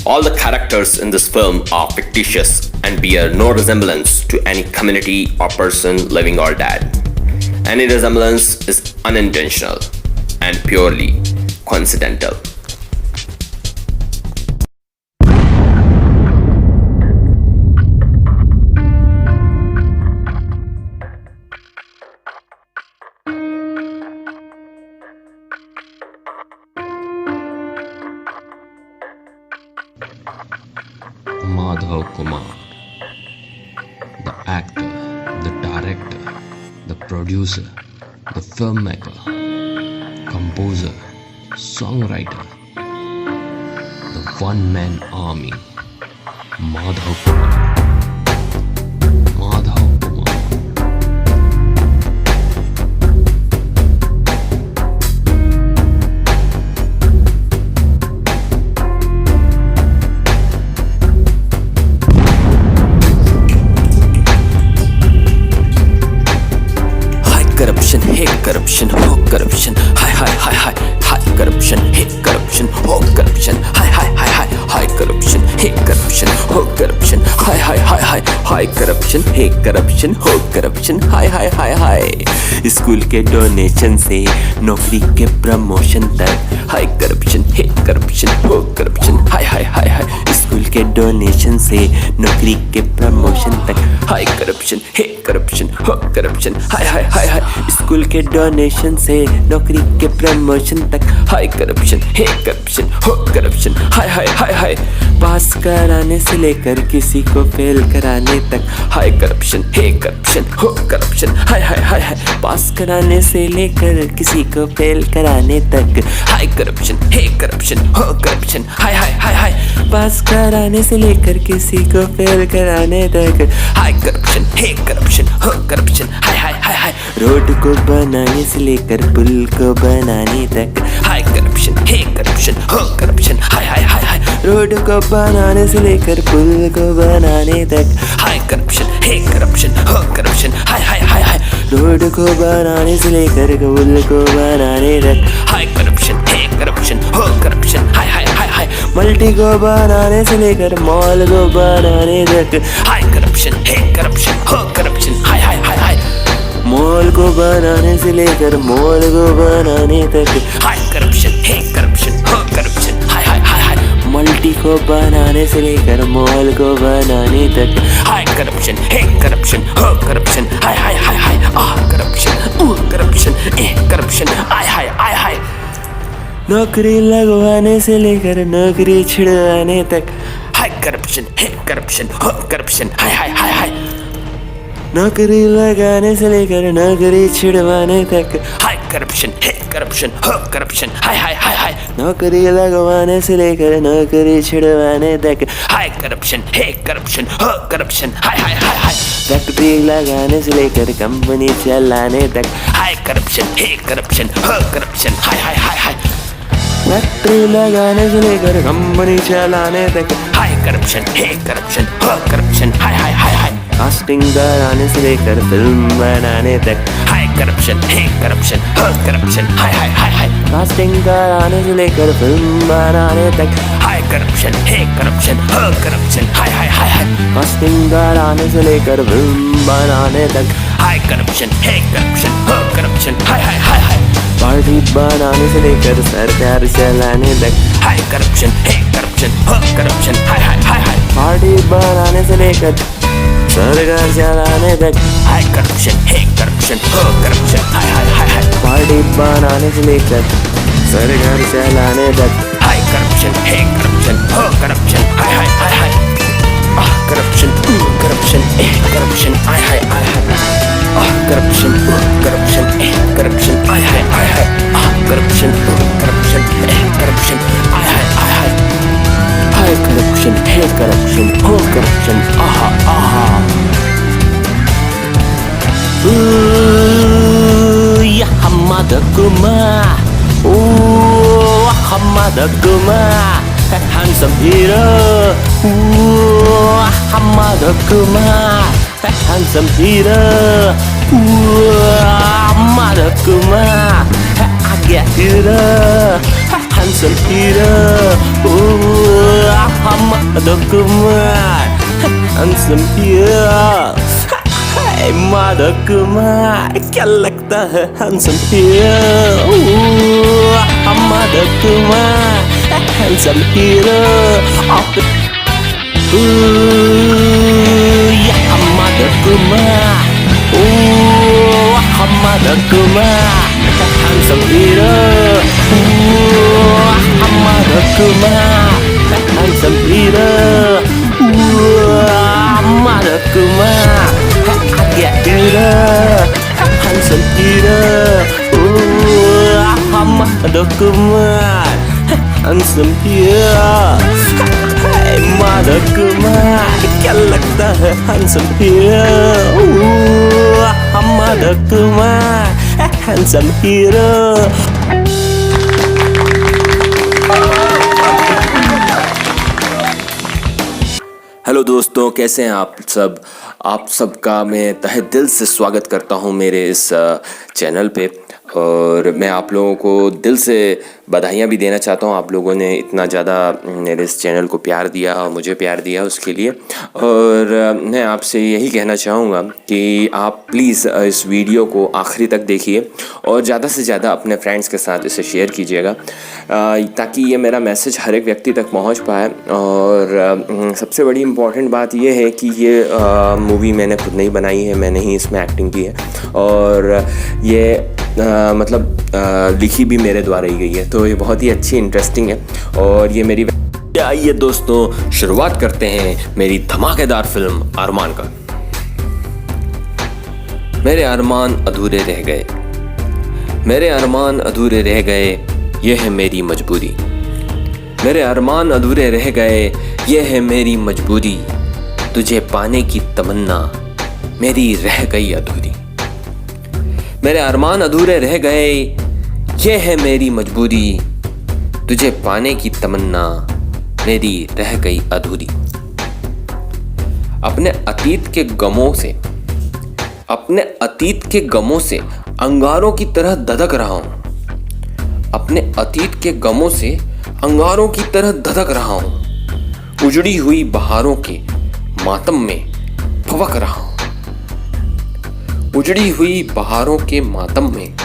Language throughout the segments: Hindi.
All the characters in this film are fictitious and bear no resemblance to any community or person, living or dead. Any resemblance is unintentional and purely coincidental. Madhav Kumar, the actor, the director, the producer, the filmmaker, composer, songwriter, the one-man army, Madhav Kumar. Madhav Kumar. Corruption, hey corruption, oh corruption, hi corruption, hey corruption, oh corruption, hi corruption, hey corruption, oh corruption, hi corruption, hey corruption, oh corruption, hi. School के डोनेशन से नौकरी के प्रमोशन तक हाई करप्शन, हे करप्शन, हो करप्शन, हाय स्कूल के डोनेशन से नौकरी के प्रमोशन तक हाई करप्शन, हे करप्शन, हो करप्शन, हाय स्कूल के डोनेशन से नौकरी के प्रमोशन तक हाई करप्शन, हे करप्शन, हो करप्शन, हाय पास कराने से लेकर किसी को फेल कराने तक हाई करप्शन, हे करप्शन, हो करप्शन, हाय पास कराने से लेकर किसी को फेल कराने तक हाई करप्शन, हे करप्शन, हो करप्शन, हाय पास कराने से लेकर किसी को फेल कराने तक हाई करप्शन, हे करप्शन, हो करप्शन, हाय रोड को बनाने से लेकर पुल को बनाने तक हाई करप्शन, हे करप्शन, हो करप्शन, हाय रोड को बनाने से लेकर पुल को बनाने तक हाई करप्शन, हे करप्शन, हो करप्शन, हाय रोड को बनाने से लेकर पुल को बनाने तक हाई करप्शन, हे करप्शन, हो करप्शन, हाय मल्टी को बनाने से लेकर मॉल को बनाने तक हाई करप्शन, हे करप्शन, हो करप्शन, हाय मॉल को बनाने से लेकर मॉल को बनाने तक हाई करप्शन, हे करप्शन, हो करप्शन, हाय मल्टी को बनाने से लेकर मॉल को बनाने तक हाई करप्शन, हे करप्शन, हो करप्शन, हाय करप्शन, करप्शन, करप्शन, हाय नौकरी लगवाने से लेकर नौकरी छिड़वाने तक हाई करप्शन, हे करप्शन, हो करप्शन, हाय नौकरी लगाने से लेकर नौकरी छिड़वाने तक हाई करप्शन, हे करप्शन, हो करप्शन, हाय नौकरी लगवाने से लेकर नौकरी छिड़वाने तक हाई करप्शन, हे करप्शन, हो करप्शन, हाय फैक्ट्री लगाने से लेकर कंपनी चलाने तक हाई करप्शन, हे करप्शन, हो करप्शन, हाय फैक्ट्री लगाने से लेकर कंपनी चलाने तक हाई करप्शन, हे करप्शन, हो करप्शन, हाय कास्टिंग कराने से लेकर फिल्म बनाने तक हाई करप्शन, हे करप्शन, हो करप्शन, हाय कास्टिंग कराने से लेकर फिल्म बनाने तक हाई करप्शन, हे करप्शन, हो करप्शन, हाय कास्टिंग कराने से लेकर फिल्म बनाने तक हाई करप्शन, हे करप्शन, हो करप्शन, हाय पार्टी बनाने से लेकर सरकार चलाने तक हाई करप्शन, हे करप्शन, हो करप्शन, हाय पार्टी बनाने से लेकर सरकार चलाने तक हाई करप्शन, हे करप्शन, हो करप्शन, हाय पार्टी बनाने से लेकर सरकार चलाने तक हाई करप्शन, हे करप्शन, हो करप्शन, हाय करप्शन, करप्शन, करप्शन, हाय करप्शन, करप्शन, करप्शन, हाय करप्शन, करप्शन, करप्शन, हाय करप्शन, हे करप्शन, हो करप्शन, आहा ya Madhav Kumar, oh Madhav Kumar, handsome hero, oh Madhav Kumar, handsome hero, oh Madhav Kumar, I get hero, handsome hero, oh mother Kumar, handsome here. Hey mother Kumar, क्या लगता है handsome here? Mother Kumar, handsome hero. Yeah, mother Kumar. Mother Kumar, handsome hero. Mother Kumar, handsome hero. Mother Kumar, yeah, hero, handsome hero. Mother Kumar, handsome hero. Mother Kumar, क्या लगता है handsome hero? Mother Kumar, handsome hero. Hello दोस्तों, कैसे हैं आप सब? आप सबका मैं तहे दिल से स्वागत करता हूं मेरे इस चैनल पे, और मैं आप लोगों को दिल से बधाइयाँ भी देना चाहता हूँ। आप लोगों ने इतना ज़्यादा मेरे इस चैनल को प्यार दिया और मुझे प्यार दिया उसके लिए। और मैं आपसे यही कहना चाहूँगा कि आप प्लीज़ इस वीडियो को आखिरी तक देखिए और ज़्यादा से ज़्यादा अपने फ्रेंड्स के साथ इसे शेयर कीजिएगा, ताकि ये मेरा मैसेज हर एक व्यक्ति तक पहुँच पाए। और सबसे बड़ी इम्पॉर्टेंट बात ये है कि ये मूवी मैंने खुद नहीं बनाई है, मैंने ही इसमें एक्टिंग की है, और ये लिखी भी मेरे द्वारा ही गई है, तो ये बहुत ही अच्छी इंटरेस्टिंग है। और ये मेरी आइए दोस्तों, शुरुआत करते हैं मेरी धमाकेदार फिल्म अरमान का। मेरे अरमान अधूरे रह गए, मेरे अरमान अधूरे रह गए, ये है मेरी मजबूरी। मेरे अरमान अधूरे रह गए, ये है मेरी मजबूरी। तुझे पाने की तमन्ना मेरी रह गई अधूरी। मेरे अरमान अधूरे रह गए, ये है मेरी मजबूरी। तुझे पाने की तमन्ना मेरी रह गई अधूरी। अपने अतीत के गमों से, अपने अतीत के गमों से अंगारों की तरह धधक रहा हूं। अपने अतीत के गमों से अंगारों की तरह धधक रहा हूं। उजड़ी हुई बहारों के मातम में फवक रहा हूं। उजड़ी हुई बहारों के मातम में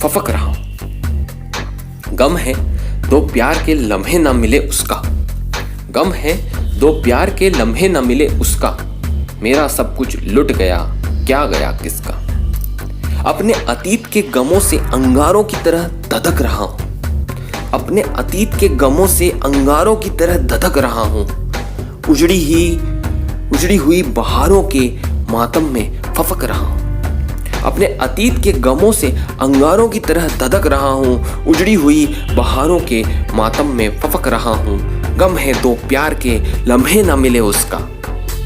फफक रहा हूं। गम है दो प्यार के लम्हे ना मिले उसका। गम है दो प्यार के लम्हे ना मिले उसका। मेरा सब कुछ लुट गया, क्या गया किसका। अपने अतीत के गमों से अंगारों की तरह धधक रहा हूं। अपने अतीत के गमों से अंगारों की तरह धधक रहा हूं। उजड़ी हुई बहारों के मातम में फफक रहा हूं। अपने अतीत के गमों से अंगारों की तरह धधक रहा हूँ। उजड़ी हुई बहारों के मातम में फफक रहा हूँ। गम है दो प्यार के लम्हे ना मिले उसका।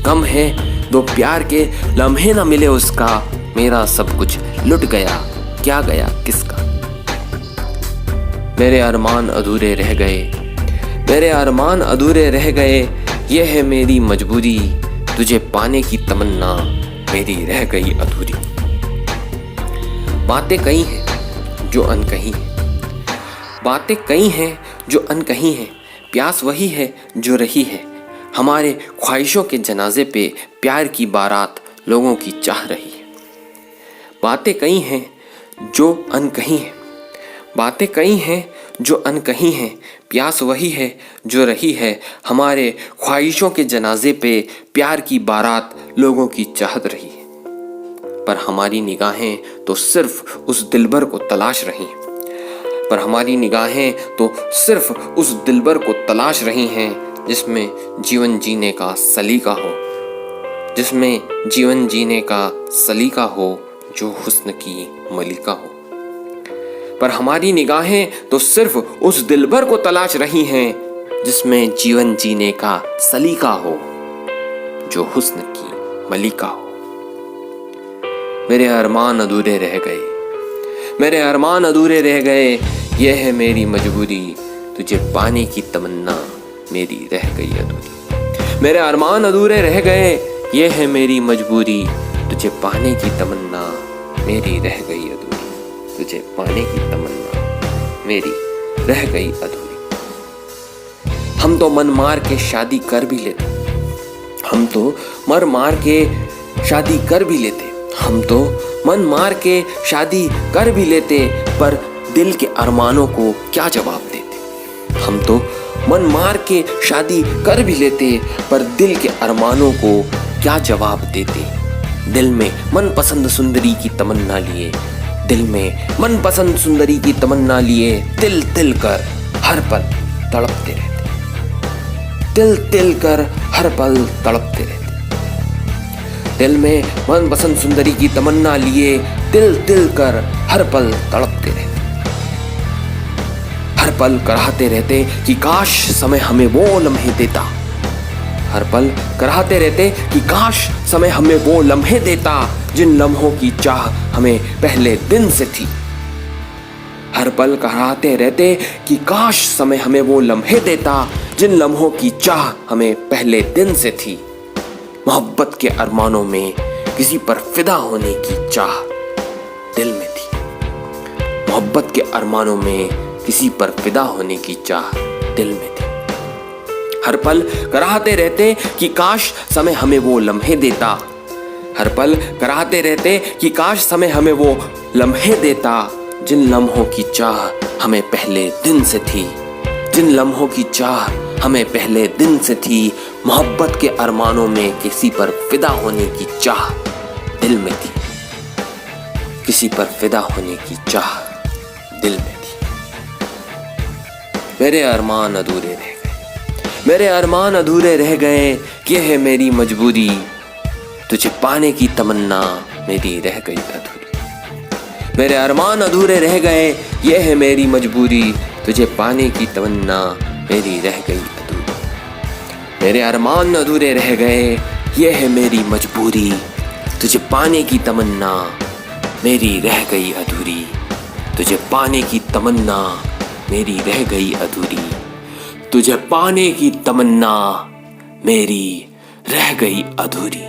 गम है दो प्यार के लम्हे ना मिले उसका। मेरा सब कुछ लुट गया, क्या गया किसका। मेरे अरमान अधूरे रह गए, मेरे अरमान अधूरे रह गए, ये है मेरी मजबूरी। तुझे पाने की तमन्ना मेरी रह गई अधूरी। बातें कई हैं जो अनकही हैं, बातें कई हैं जो अनकही हैं। प्यास वही है जो रही है। हमारे ख्वाहिशों के जनाजे पे प्यार की बारात लोगों की चाह रही है। बातें कई हैं जो अनकही हैं, बातें कई हैं जो अनकही हैं। प्यास वही है जो रही है। हमारे ख्वाहिशों के जनाजे पे प्यार की बारात लोगों की चाहत रही है। पर हमारी निगाहें तो सिर्फ उस दिलबर को तलाश रही हैं। पर हमारी निगाहें तो सिर्फ उस दिलबर को तलाश रही हैं जिसमें जीवन जीने का सलीका हो, जिसमें जीवन जीने का सलीका हो, जो हुस्न की मलिका हो। पर हमारी निगाहें तो सिर्फ उस दिलबर को तलाश रही हैं जिसमें जीवन जीने का सलीका हो, जो हुस्न की मलिका हो। मेरे अरमान अधूरे रह गए, मेरे अरमान अधूरे रह गए, ये है मेरी मजबूरी। तुझे पाने की तमन्ना मेरी रह गई अधूरी। मेरे अरमान अधूरे रह गए, ये है मेरी मजबूरी। तुझे पाने की तमन्ना मेरी रह गई अधूरी। तुझे पाने की तमन्ना मेरी रह गई अधूरी। हम तो मन मार के शादी कर भी लेते, हम तो मर मार के शादी कर भी लेते, हम तो मन मार के शादी कर भी लेते, पर दिल के अरमानों को क्या जवाब देते। हम तो मन मार के शादी कर भी लेते, पर दिल के अरमानों को क्या जवाब देते। दिल में मनपसंद सुंदरी की तमन्ना लिए, दिल में मनपसंद सुंदरी की तमन्ना लिए, तिल तिल कर हर पल तड़पते रहते, तिल तिल कर हर पल तड़पते रहते। दिल में मनपसंद सुंदरी की तमन्ना लिए, तिल तिल कर हर पल तड़पते रहते, हर पल कराहते रहते कि काश समय हमें वो लम्हे देता, हर पल कराहते रहते कि काश समय हमें वो लम्हे देता, जिन लम्हों की चाह हमें पहले दिन से थी। हर पल कराहते रहते कि काश समय हमें वो लम्हे देता, जिन लम्हों की चाह हमें पहले दिन से थी। मोहब्बत के अरमानों में किसी पर फिदा होने की चाह दिल में थी, मोहब्बत के अरमानों में किसी पर फिदा होने की चाह दिल में थी। हर पल कराहते रहते कि काश समय हमें वो लम्हे देता, हर पल कराहते रहते कि काश समय हमें वो लम्हे देता, जिन लम्हों की चाह हमें पहले दिन से थी, जिन लम्हों की चाह हमें पहले दिन से थी। मोहब्बत के अरमानों में किसी पर फिदा होने की चाह दिल में थी, किसी पर फिदा होने की चाह दिल में थी। मेरे अरमान अधूरे रह गए, मेरे अरमान अधूरे रह गए, ये है मेरी मजबूरी, तुझे पाने की तमन्ना मेरी रह गई अधूरी। मेरे अरमान अधूरे रह गए, ये है मेरी मजबूरी, तुझे पाने की तमन्ना मेरी रह गई अधूरी। मेरे अरमान अधूरे रह गए, ये है मेरी मजबूरी, तुझे पाने की तमन्ना मेरी रह गई अधूरी, तुझे पाने की तमन्ना मेरी रह गई अधूरी, तुझे पाने की तमन्ना मेरी रह गई अधूरी।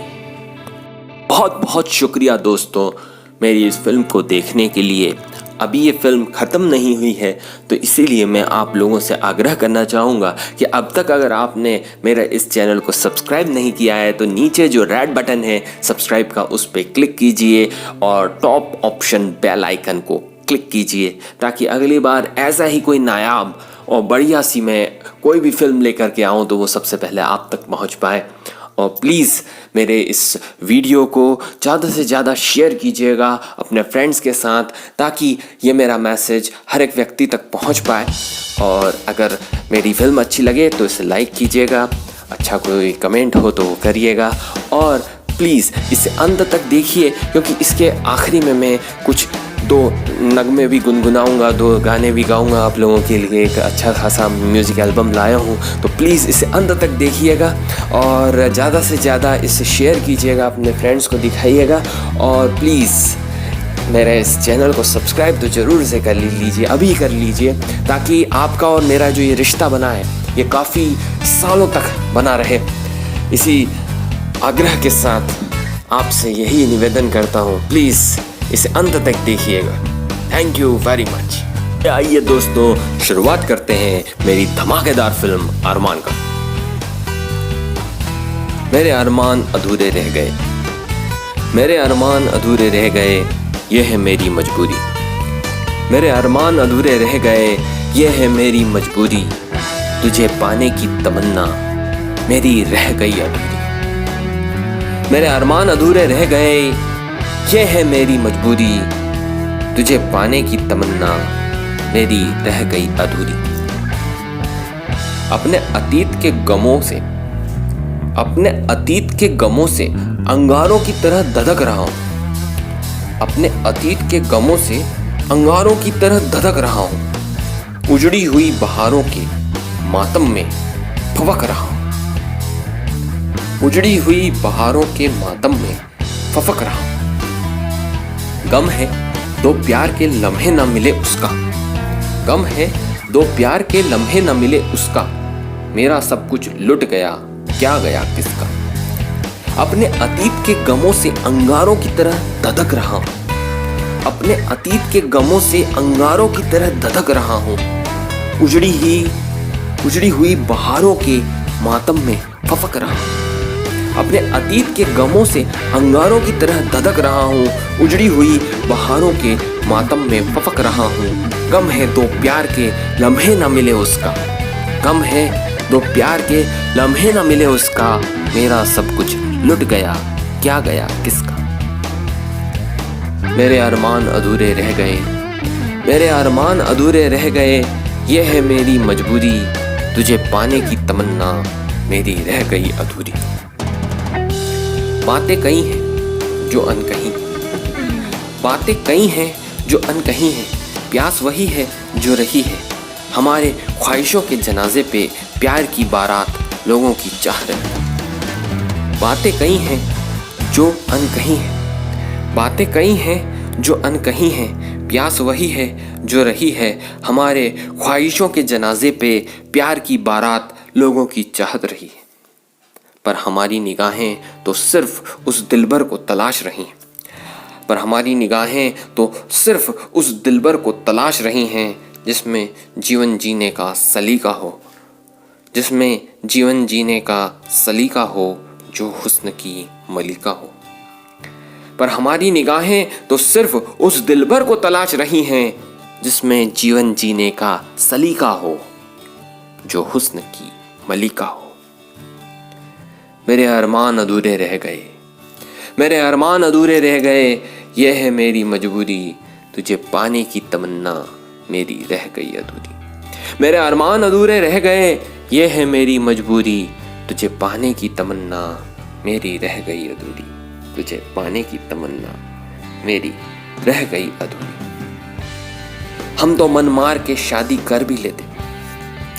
बहुत बहुत शुक्रिया दोस्तों मेरी इस फिल्म को देखने के लिए। अभी ये फिल्म ख़त्म नहीं हुई है, तो इसीलिए मैं आप लोगों से आग्रह करना चाहूँगा कि अब तक अगर आपने मेरा इस चैनल को सब्सक्राइब नहीं किया है तो नीचे जो रेड बटन है सब्सक्राइब का, उस पर क्लिक कीजिए और टॉप ऑप्शन बेल आइकन को क्लिक कीजिए, ताकि अगली बार ऐसा ही कोई नायाब और बढ़िया सी मैं कोई भी फिल्म लेकर के आऊँ तो वो सबसे पहले आप तक पहुँच पाए। और प्लीज़ मेरे इस वीडियो को ज़्यादा से ज़्यादा शेयर कीजिएगा अपने फ्रेंड्स के साथ, ताकि ये मेरा मैसेज हर एक व्यक्ति तक पहुंच पाए। और अगर मेरी फिल्म अच्छी लगे तो इसे लाइक कीजिएगा, अच्छा कोई कमेंट हो तो करिएगा, और प्लीज़ इसे अंत तक देखिए, क्योंकि इसके आखिरी में मैं कुछ 2 नगमे भी गुनगुनाऊंगा, 2 गाने भी गाऊंगा आप लोगों के लिए। एक अच्छा खासा म्यूज़िक एल्बम लाया हूं, तो प्लीज़ इसे अंत तक देखिएगा और ज़्यादा से ज़्यादा इसे शेयर कीजिएगा, अपने फ्रेंड्स को दिखाइएगा। और प्लीज़ मेरे इस चैनल को सब्सक्राइब तो ज़रूर से कर लीजिए, अभी कर लीजिए, ताकि आपका और मेरा जो ये रिश्ता बना है ये काफ़ी सालों तक बना रहे। इसी आग्रह के साथ आपसे यही निवेदन करता हूँ, प्लीज़ इसे अंत तक देखिएगा। Thank you very much. आइए दोस्तों शुरुआत करते हैं मेरी धमाकेदार फिल्म अरमान का। मेरे अरमान अधूरे रह गए, मेरे अरमान अधूरे रह गए, ये है मेरी मजबूरी। मेरे अरमान अधूरे रह गए, ये है मेरी मजबूरी, तुझे पाने की तमन्ना मेरी रह गई अधूरी। मेरे अरमान अधूरे रह गए, ये है मेरी मजबूरी, तुझे पाने की तमन्ना मेरी रह गई अधूरी। अपने अतीत के गमों से, अपने अतीत के गमों से अंगारों की तरह धधक रहा हूं, अपने अतीत के गमों से अंगारों की तरह धधक रहा हूं, उजड़ी हुई बहारों के मातम में फवक रहा हूं, उजड़ी हुई बहारों के मातम में फफक रहा हूं। गम है दो प्यार के लम्हे ना मिले उसका, गम है दो प्यार के लम्हे ना मिले उसका, मेरा सब कुछ लुट गया क्या गया किसका। अपने अतीत के गमों से अंगारों की तरह धधक रहा हूं, अपने अतीत के गमों से अंगारों की तरह धधक रहा हूं, उजड़ी हुई बहारों के मातम में फफक रहा हूँ। अपने अतीत के गमों से अंगारों की तरह धधक रहा हूँ। उजड़ी हुई बहारों के मातम में फफक रहा हूँ। गम है दो प्यार के लम्हे न मिले उसका, गम है दो प्यार के लम्हे न मिले उसका। मेरा सब कुछ लुट गया, क्या गया किसका। मेरे अरमान अधूरे रह गए, मेरे अरमान अधूरे रह गए। ये है मेरी मजबूरी, तुझे पाने की तमन्ना मेरी रह गई अधूरी। बातें कई हैं जो अनकही, बातें कई हैं जो अनकही हैं। प्यास वही है जो रही है, हमारे ख्वाहिशों के जनाजे पे प्यार की बारात लोगों की चाह रही। बातें कई हैं जो अनकही हैं, बातें कई हैं जो अनकही हैं। प्यास वही है जो रही है, हमारे ख्वाहिशों के जनाजे पे प्यार की बारात लोगों की चाहत रही है। पर हमारी निगाहें तो सिर्फ उस दिलबर को तलाश रही हैं, पर हमारी निगाहें तो सिर्फ उस दिलबर को तलाश रही हैं जिसमें जीवन जीने का सलीका हो, जिसमें जीवन जीने का सलीका हो, जो हुस्न की मलिका हो। पर हमारी निगाहें तो सिर्फ उस दिलबर को तलाश रही हैं जिसमें जीवन जीने का सलीका हो, जो हुस्न की मलिका हो। मेरे अरमान अधूरे रह गए, मेरे अरमान अधूरे रह गए। यह है मेरी मजबूरी, तुझे पाने की तमन्ना मेरी रह गई अधूरी। मेरे अरमान अधूरे रह गए, यह है मेरी मजबूरी, तुझे पाने की तमन्ना मेरी रह गई अधूरी। तुझे पाने की तमन्ना मेरी रह गई अधूरी। हम तो मन मार के शादी कर भी लेते,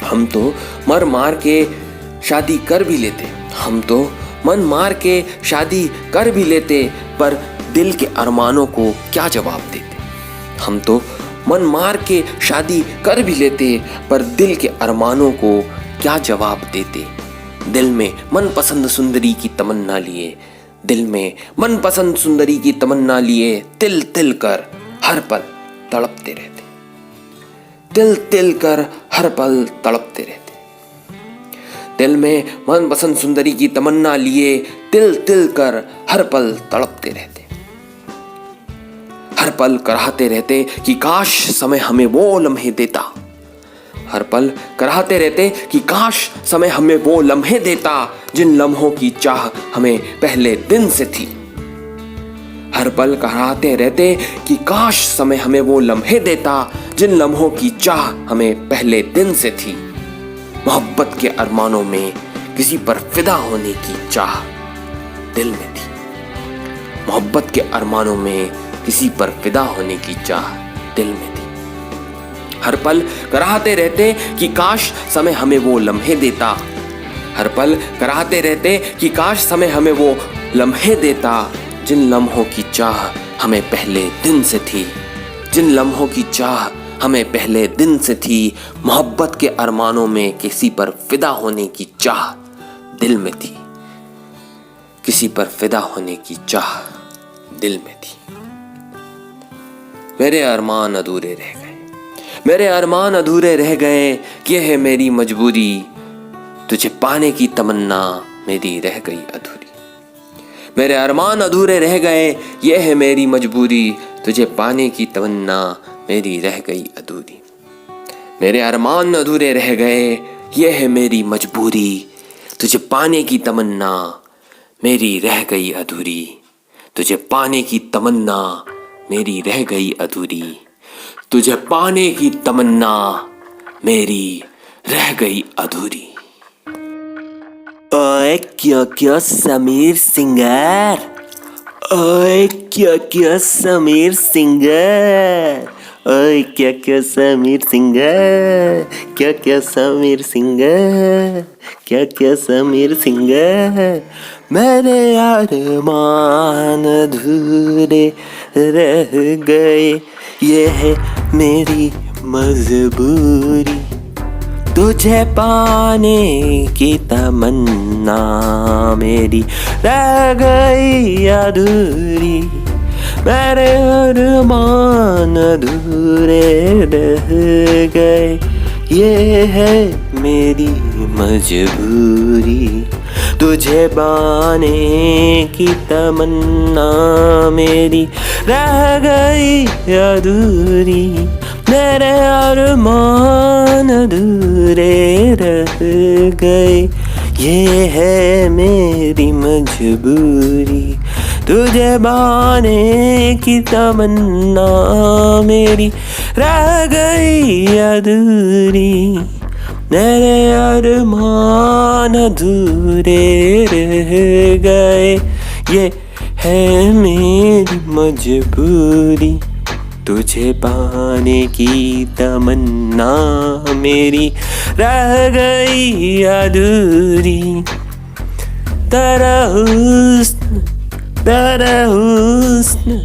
हम तो मर मार के शादी कर भी लेते, हम तो मन मार के शादी कर भी लेते, पर दिल के अरमानों को क्या जवाब देते। हम तो मन मार के शादी कर भी लेते, पर दिल के अरमानों को क्या जवाब देते। दिल में मनपसंद सुंदरी की तमन्ना लिए, दिल में मनपसंद सुंदरी की तमन्ना लिए, तिल तिल कर हर पल तड़पते रहते, तिल तिल कर हर पल तड़पते रहते। दिल में मनपसंद सुंदरी की तमन्ना लिए, तिल तिल कर हर पल तड़पते रहते। हर पल कराहते रहते कि काश समय हमें वो लम्हे देता, हर पल कराहते रहते कि काश समय हमें वो लम्हे देता, जिन लम्हों की चाह हमें पहले दिन से थी। हर पल कराहते रहते कि काश समय हमें वो लम्हे देता, जिन लम्हों की चाह हमें पहले दिन से थी। मोहब्बत के अरमानों में किसी पर फिदा होने की चाह दिल में थी, मोहब्बत के अरमानों में किसी पर फिदा होने की चाह दिल में थी। हर पल कराहते रहते कि काश समय हमें वो लम्हे देता, हर पल कराहते रहते कि काश समय हमें वो लम्हे देता, जिन लम्हों की चाह हमें पहले दिन से थी, जिन लम्हों की चाह हमें पहले दिन से थी। मोहब्बत के अरमानों में किसी पर फिदा होने की चाह दिल में थी, किसी पर फिदा होने की चाह दिल में थी। मेरे अरमान अधूरे रह गए, मेरे अरमान अधूरे रह गए। ये है मेरी मजबूरी, तुझे पाने की तमन्ना मेरी रह गई अधूरी। मेरे अरमान अधूरे रह गए, ये है मेरी मजबूरी, तुझे पाने की तमन्ना मेरी रह गई अधूरी। मेरे अरमान अधूरे रह गए, ये है मेरी मजबूरी, तुझे पाने की तमन्ना मेरी रह गई अधूरी। तुझे पाने की तमन्ना मेरी रह गई अधूरी, तुझे पाने की तमन्ना मेरी रह गई अधूरी। ओए क्या क्या समीर सिंगर, ओए क्या क्या समीर सिंगर, ओए क्या क्या समीर सिंगर, क्या क्या समीर सिंगर, क्या क्या समीर सिंगर। मेरे अरमान अधूरे रह गए, ये है मेरी मजबूरी, तुझे पाने की तमन्ना मेरी रह गई अधूरी। मेरे अरमान अधूरे रह गए, ये है मेरी मजबूरी, तुझे पाने की तमन्ना मेरी रह गई अधूरी, मेरे अरमान अधूरे रह गए, ये है मेरी मजबूरी, तुझे पाने की तमन्ना मेरी रह गई अधूरी, मेरे अरमान अधूरे रह गए, ये है मेरी मजबूरी, तुझे पाने की तमन्ना मेरी रह गई अधूरी, तेरा हुस्न तेरा हुस्न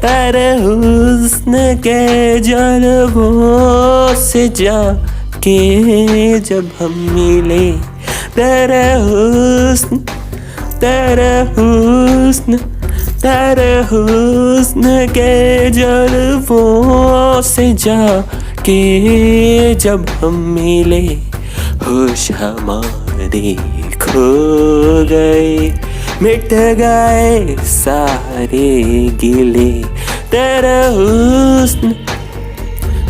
तेरे हुस्न के जलवों से जाके जब हम मिले, तेरे हुस्न तेरे हुस्न तेरे हुस्न के जलवों से जाके जब हम मिले, होश हमारे खो गए, मिट गए सारे गिले, तेरा हुस्न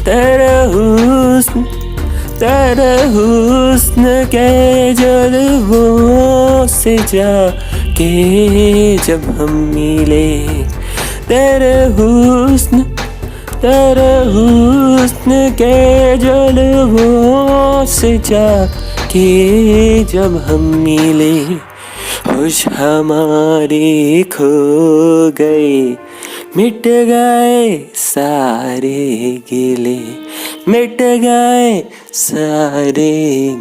तेरा हुस्न तेरे हुस्न के जलवों से जाके जब हम मिले, तेरे हुस्न के जलवों से जाके जब हम मिले, होश हमारे खो गए, मिट गए सारे गिले, मिट गए सारे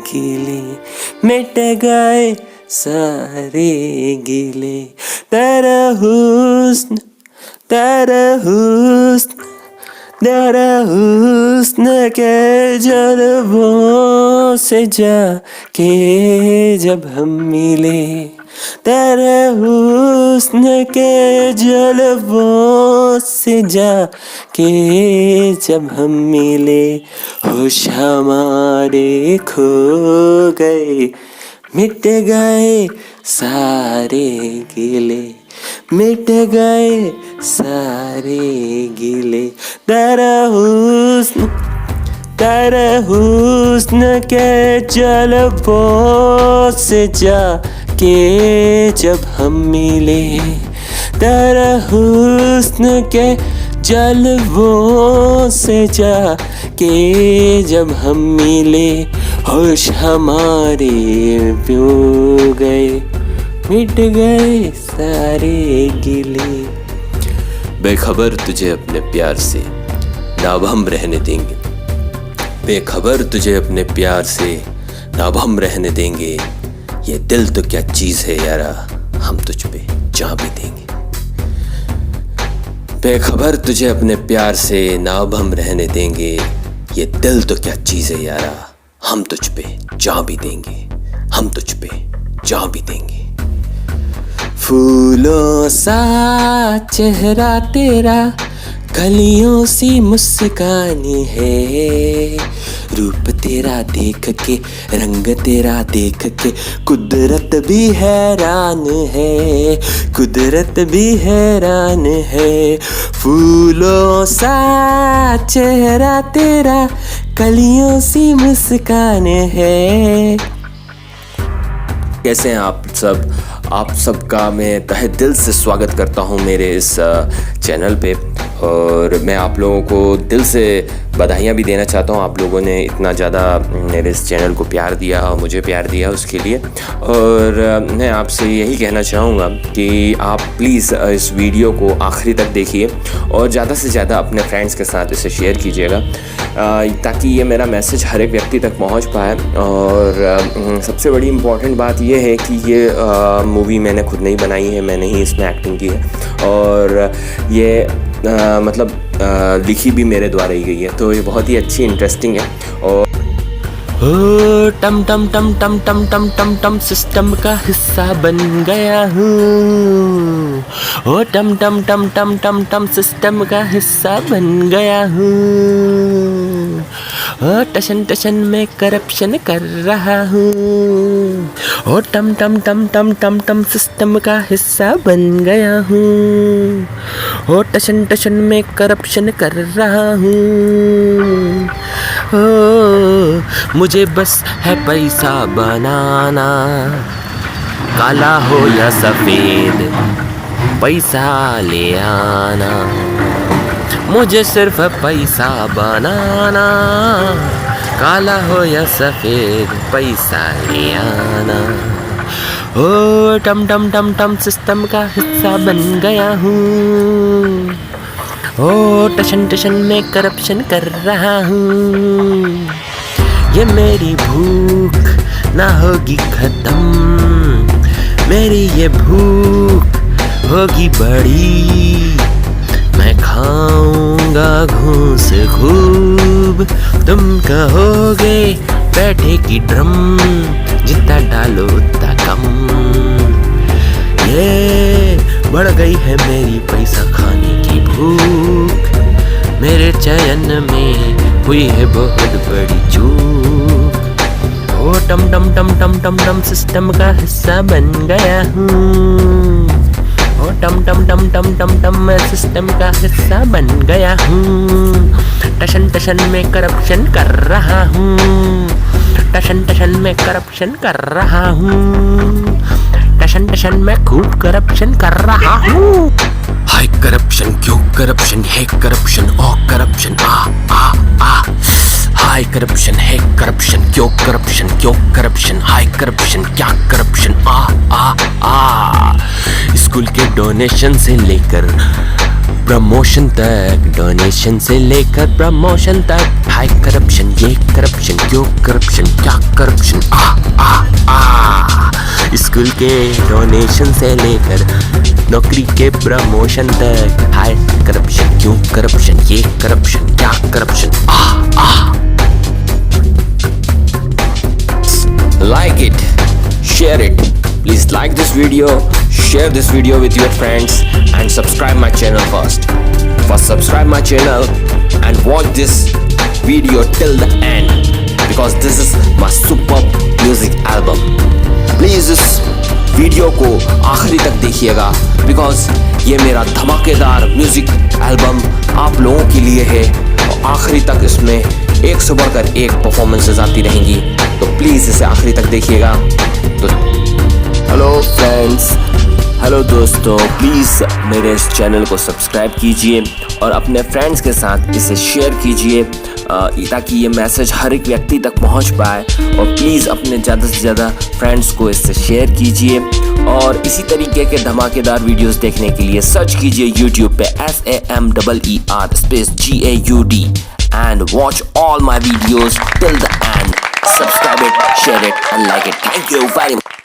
गिले, मिट गए सारे गिले, तेरा हुस्न तेरा हुस्न तेरा हुस्न के जलवों से जाके जब हम मिले, तेरे हुस्न के जलवों से जाके जब हम मिले, होश हमारे खो गए, मिट गए सारे गिले, मिट गए सारे गिले, तेरा हुस्न के जलवों से जाके जब हम मिले, तेरा हुस्न के जलवों से जाके जब हम मिले, होश हमारे खो गए, मिट गए सारे गिले। बेखबर तुझे अपने प्यार से ना अब हम रहने देंगे, बेखबर तुझे अपने प्यार से ना अब हम रहने देंगे, ये दिल तो क्या चीज़ है यारा, हम तुझ पे जान भी देंगे। बेखबर तुझे अपने प्यार से ना अब हम रहने देंगे, ये दिल तो क्या चीज़ है यारा, हम तुझ पे जान भी देंगे, हम तुझ पे जान भी देंगे। फूलों सा चेहरा तेरा, कलियों सी मुस्कान है, रूप तेरा देख के, रंग तेरा देख के, कुदरत भी हैरान है, कुदरत भी हैरान है। फूलों सा चेहरा तेरा, कलियों सी मुस्कान है। कैसे हैं आप सब? आप सबका मैं तहे दिल से स्वागत करता हूं मेरे इस चैनल पे, और मैं आप लोगों को दिल से बधाइयाँ भी देना चाहता हूँ। आप लोगों ने इतना ज़्यादा मेरे इस चैनल को प्यार दिया और मुझे प्यार दिया उसके लिए, और मैं आपसे यही कहना चाहूँगा कि आप प्लीज़ इस वीडियो को आखिरी तक देखिए और ज़्यादा से ज़्यादा अपने फ्रेंड्स के साथ इसे शेयर कीजिएगा, ताकि ये मेरा मैसेज हर एक व्यक्ति तक पहुँच पाए। और सबसे बड़ी इम्पॉर्टेंट बात ये है कि ये मूवी मैंने खुद नहीं बनाई है, मैंने ही इसमें एक्टिंग की है, और ये लिखी भी मेरे द्वारा ही गई है, तो ये बहुत ही अच्छी इंटरेस्टिंग है। ओ टम टम टम टम टम टम टम टम सिस्टम का हिस्सा बन गया हूँ। ओ टम टम टम टम टम टम सिस्टम का हिस्सा बन गया हूँ। ओ टशन टशन में करप्शन कर रहा हूँ। ओ टम टम टम टम टम टम सिस्टम का हिस्सा बन गया हूँ। ओ टशन टशन में करप्शन कर रहा हूँ। ओ मुझे बस है पैसा बनाना, काला हो या सफेद पैसा ले आना। मुझे सिर्फ पैसा बनाना, काला हो या सफेद पैसा ले आना। ओ टम टम टम टम सिस्टम का हिस्सा बन गया हूँ। ओ टशन टशन में करप्शन कर रहा हूँ। ये मेरी भूख ना होगी खत्म, मेरी ये भूख होगी बड़ी। मैं खाऊंगा घूस खूब, तुम कहोगे बैठे की ड्रम, जितना डालो उतना कम। ये बढ़ गई है मेरी पैसा खाने की भूख, मेरे चयन में हुई है बहुत बड़ी चूक। ओ टम टम टम टम टम टम सिस्टम का हिस्सा बन गया हूँ। ओ टम टम टम टम टम टम मैं सिस्टम का हिस्सा बन गया हूँ। टशन टशन में करप्शन कर रहा हूँ। टशन टशन में करप्शन कर रहा हूँ। टशन टशन में खूब करप्शन कर रहा हूँ। हाय करप्शन, क्यों करप्शन, है करप्शन, ओ करप्शन, आ हाय करप्शन, है करप्शन, क्यों करप्शन, क्यों करप्शन, हाय करप्शन, क्या करप्शन, आ स्कूल के डोनेशन से लेकर प्रमोशन तक, डोनेशन से लेकर प्रमोशन तक, हाय करप्शन, ये करप्शन, क्यों करप्शन, क्या करप्शन, आ स्कूल के डोनेशन से लेकर नौकरी के प्रमोशन तक, हाय करप्शन, क्यों करप्शन, ये करप्शन, क्या corruption, Like it, share it. Please like this video, share this video with your friends and subscribe my channel first. First subscribe my channel and watch this video till the end because this is my superb music album. Please इस वीडियो को आखिरी तक देखिएगा because ये मेरा धमाकेदार म्यूजिक एल्बम आप लोगों के लिए है और आखिरी तक इसमें एक से बढ़कर एक परफॉर्मेंसेस आती रहेंगी, तो प्लीज़ इसे आखिरी तक देखिएगा। तो हेलो फ्रेंड्स, हेलो दोस्तों, प्लीज़ मेरे इस चैनल को सब्सक्राइब कीजिए और अपने फ्रेंड्स के साथ इसे शेयर कीजिए ताकि ये मैसेज हर एक व्यक्ति तक पहुंच पाए। और प्लीज़ अपने ज़्यादा से ज़्यादा फ्रेंड्स को इससे शेयर कीजिए और इसी तरीके के धमाकेदार वीडियोस देखने के लिए सर्च कीजिए YouTube पे SAMEER space GAUD and watch all my videos till the end. Subscribe it, share it and like it. Thank you very much.